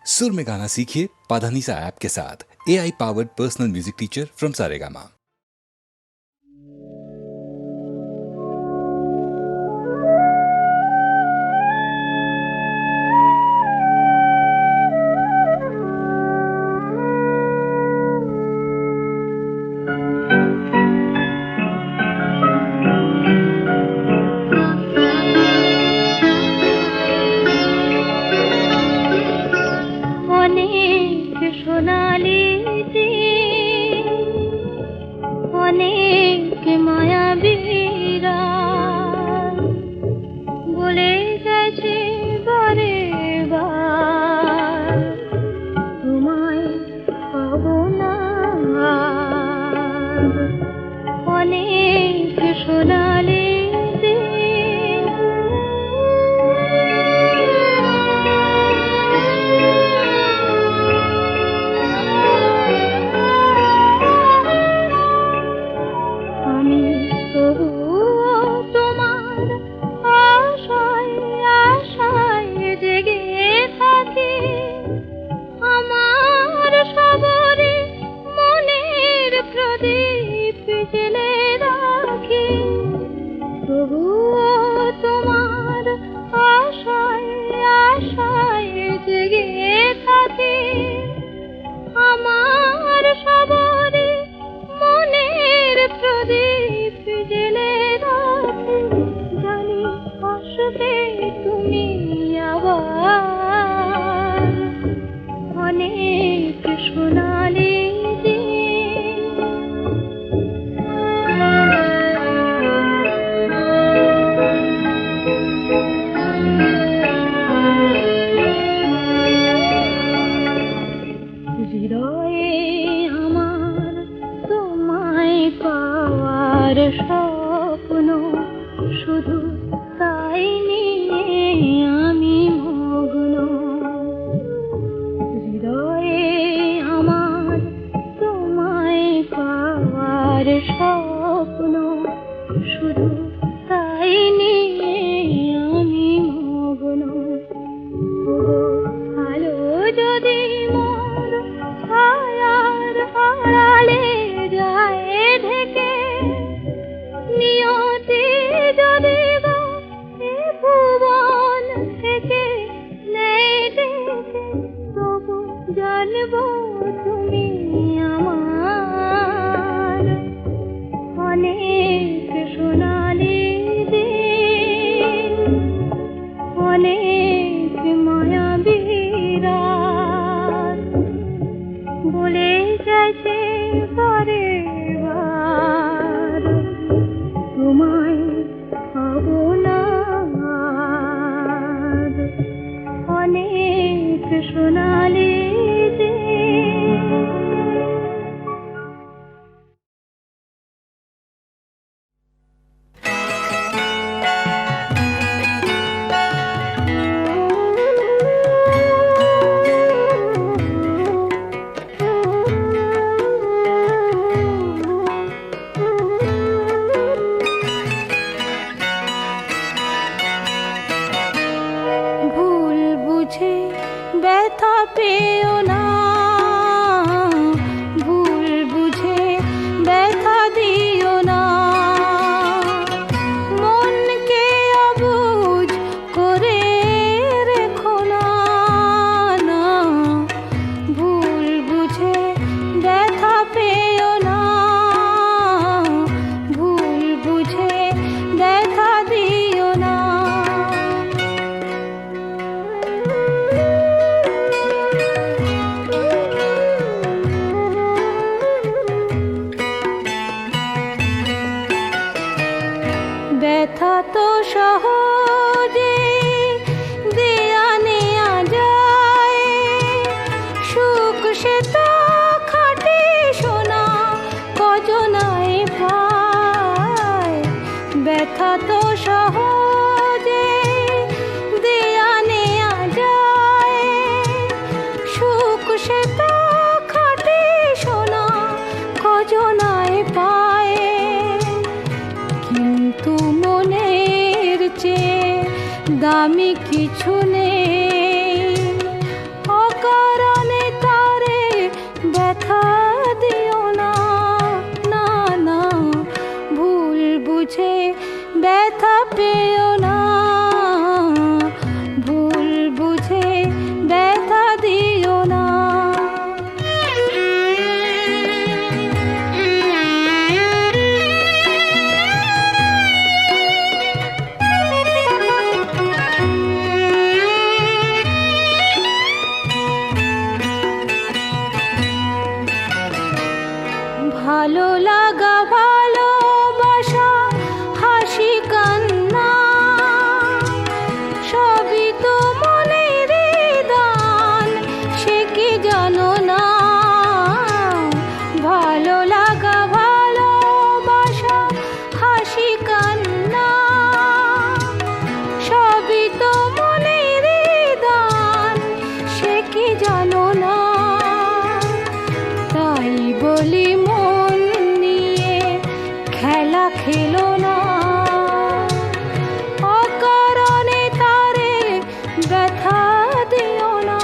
सुर में गाना सीखिए पाधानीसा ऐप के साथ। AI powered personal music teacher from Saregama. জানো না, তাই বলি মন নিয়ে খেলা খেলো না। অকারণে তারে ব্যথা দিও না,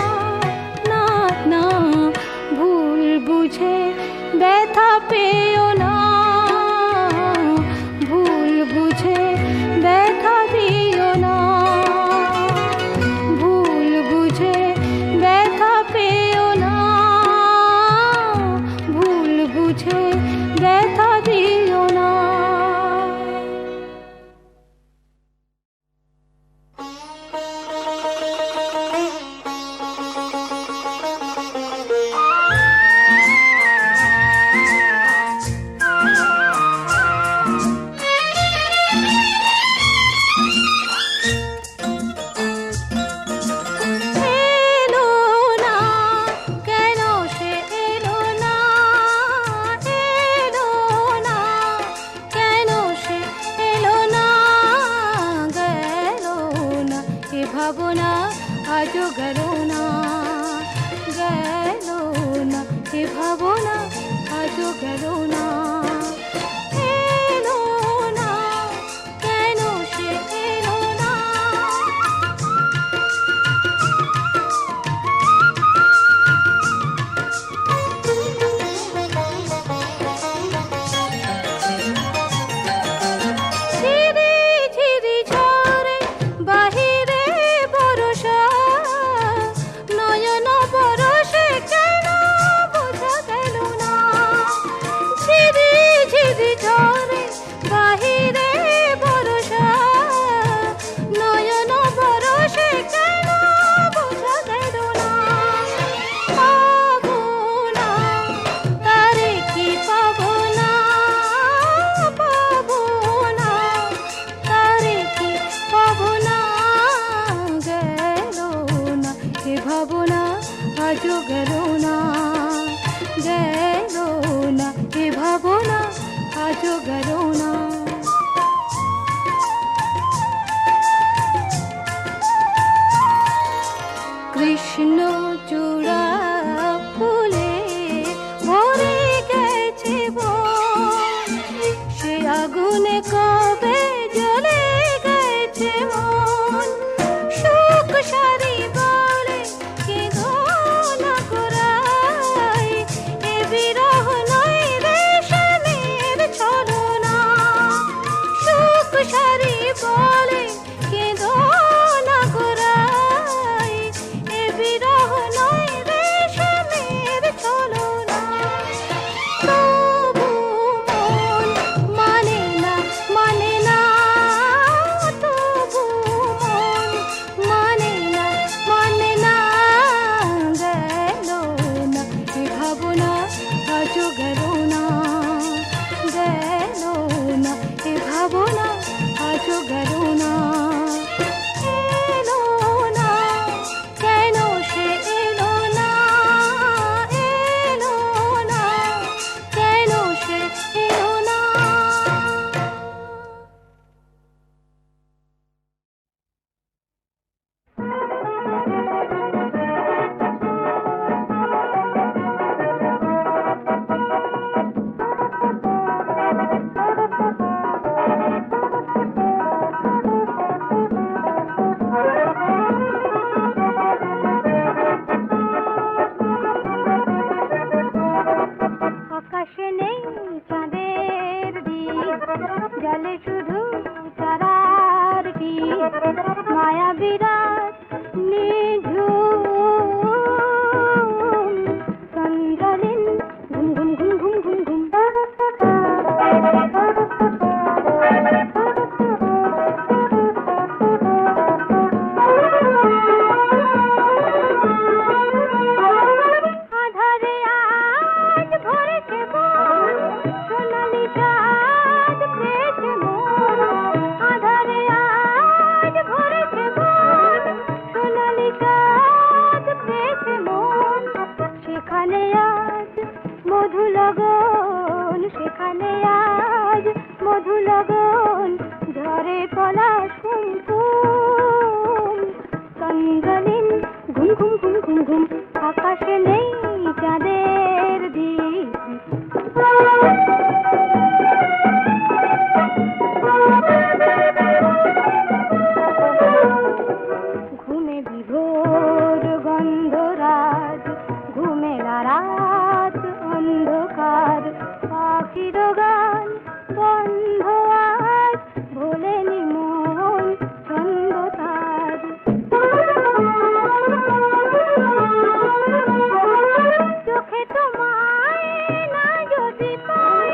না না ভুল বুঝে ব্যথা পেও না, ভুল বুঝে ব্যথা দিও না, ভুল বুঝে ব্যথা পেও না, ভুল বুঝে ব্যথা দিও না। ভাবনা আজও গেল না, গেল না এ ভাবনা আজও গেল না। এলো না কেন সে এলো না, ঝিরি ঝিরি ঝরে বাহিরে বরষা, নয়ন বরষে কেন বোঝা গেল না। ঝিরি ঝিরি ঝরে বাহিরে বরষা, নয়ন বরষে কেন বোঝা গেল না। পাবো না তারে কি পাবো না, পাবো না তারে কি পাবো না। গেল না এ ভাবনা আজও গেল না, গেল না এ ভাবনা আজও গেল না। কৃষ্ণ চূড়া ফুলে ভরে গেছে বন, সে আগুনে কবে জ্বলে গেছে মন। সুখ সারি বলে কেঁদো না গোড়ায়, এ বিরহ নয় রেশমের ছলনা। সুখ সারি বলে কেঁদো না গোড়ায়, এ বিরহ নয় রেশমের ছলনা। তবু মন মানে না, মানে না, তবু মন মানে না, মানে না। গেল না এ ভাবনা আজও গেল না, গেল না এ ভাবনা আজও গেল না। এলো না কেন সে এলো না, এলো না কেন সে এলো না। আকাশে নেই চাঁদের দীপ, জলে শুধু তারার টিপ। মায়া বিরাট নিঝুম, চন্দ্রলীন ঘুম ঘুম ঘুম ঘুম ঘুম ঘুম। আধারে আজ ভরেছে বন, সোনালি চাঁদ পেয়েছে মন। আধারে আজ ভরেছে বন, সোনালি চাঁদ পেয়েছে মন। সেখানে আজ মধু লগন, সেখানে আজ মধু লগন। ঝরে পলাশ কুমকুম, চন্দ্রলীন ঘুম ঘুম ঘুম ঘুম ঘুম। আকাশে নেই চাঁদের দিক ঘুমে বিভোর গন্ধরাজ ঘুমেলা রাত অন্ধকার পাখির গান বন্ধ আজ ভোলেনি মন ছন্দ তার চোখে তোমায় না যদি পাই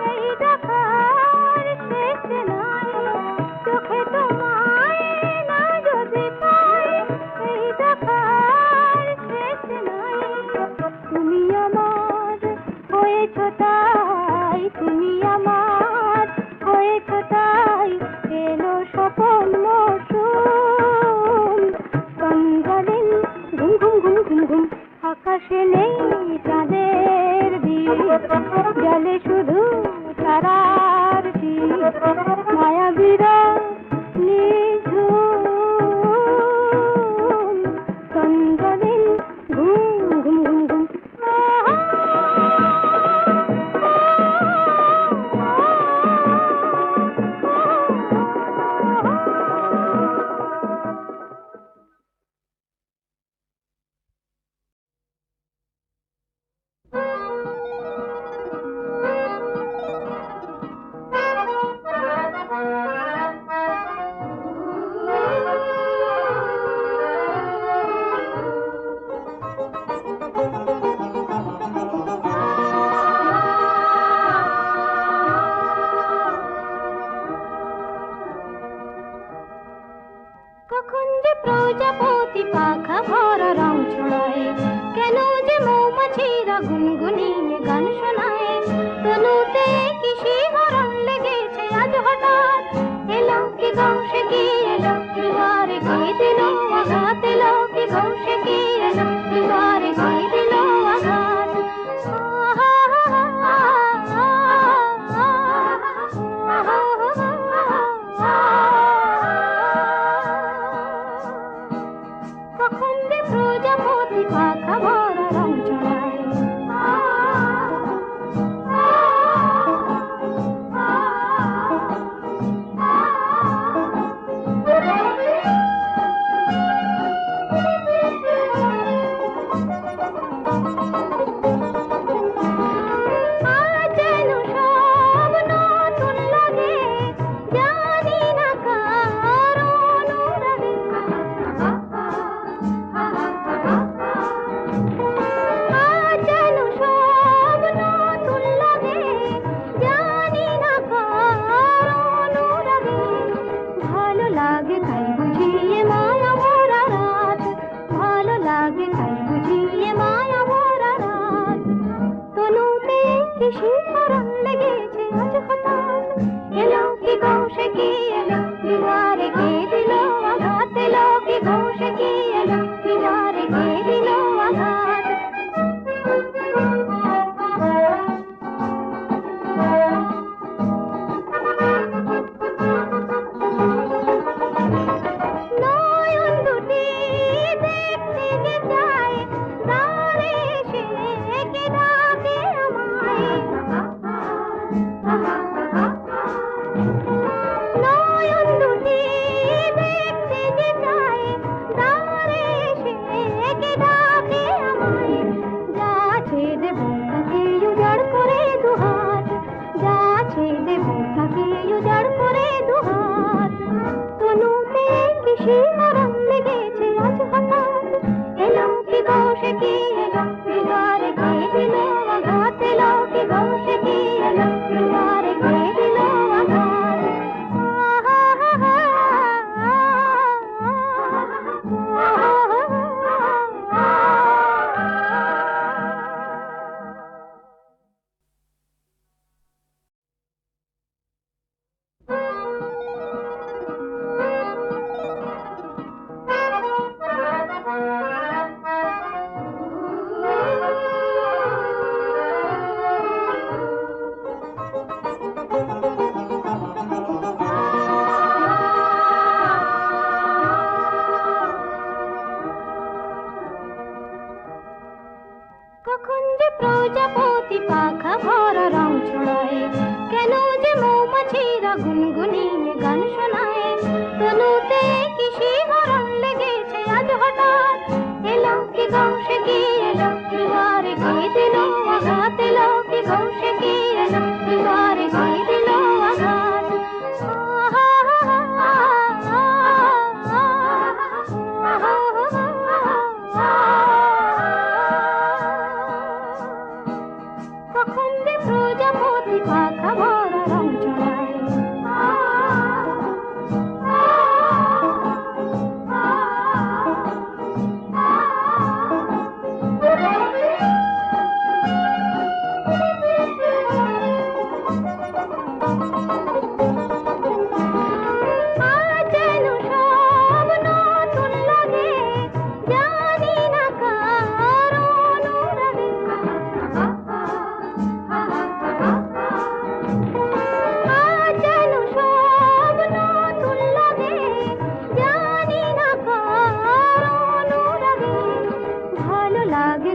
এই দেখার শেষ নাই চোখে তোমায় না যদি পাই এই দেখার শেষ নাই তুমি আমার হয়েছ তাই তুমি আমার হয়েছ তাই এলো স্বপন মৌসুম চন্দ্রদিন ঘুম ঘুম ঘুম ঘুম ঘুম আকাশে নেই চাঁদের দিক জলে শুধু তারার টিপ মায়াবীরা নিঝুম চন্দ্রদিন ঘুম ঘুম ঘুম ঘুম কখন যে প্রজাপতি পাখা ভরা রং ছড়ায় কেন যে মৌমাছিরা গুনগুনিয়ে গান শোনায় তনুতে কি শিহরণ লেগেছে আজ হঠাৎ এলো কি গৌসে কি এলো দুয়ারে কি দিল আঘাত এলো কি গৌসে কি এলো দুয়ারে কি দিল আঘাত কখন যে প্রজাপতি পাখা ভরা রং ছড়ায় কখন যে প্রজাপতি পাখা ভরা রং ছড়ায়, কেন যে মৌমাছিরা গুনগুনিয়ে গান শোনায়, তনুতে কি শিহরণ লেগেছে আজ হঠাৎ, এলো কি গৌসে কি এলো দুয়ারে কি দিল আঘাত, এলো কি গৌসে কি এলো দুয়ারে কি দিল আঘাত। কখন যে প্রজাপতি পাখা ভরা রং ছড়ায়। আজ যেন সব নতুন লাগে, জানি না কার অনুরাগে। আজ যেন সব নতুন লাগে, জানি না কার অনুরাগে। ভালো লাগে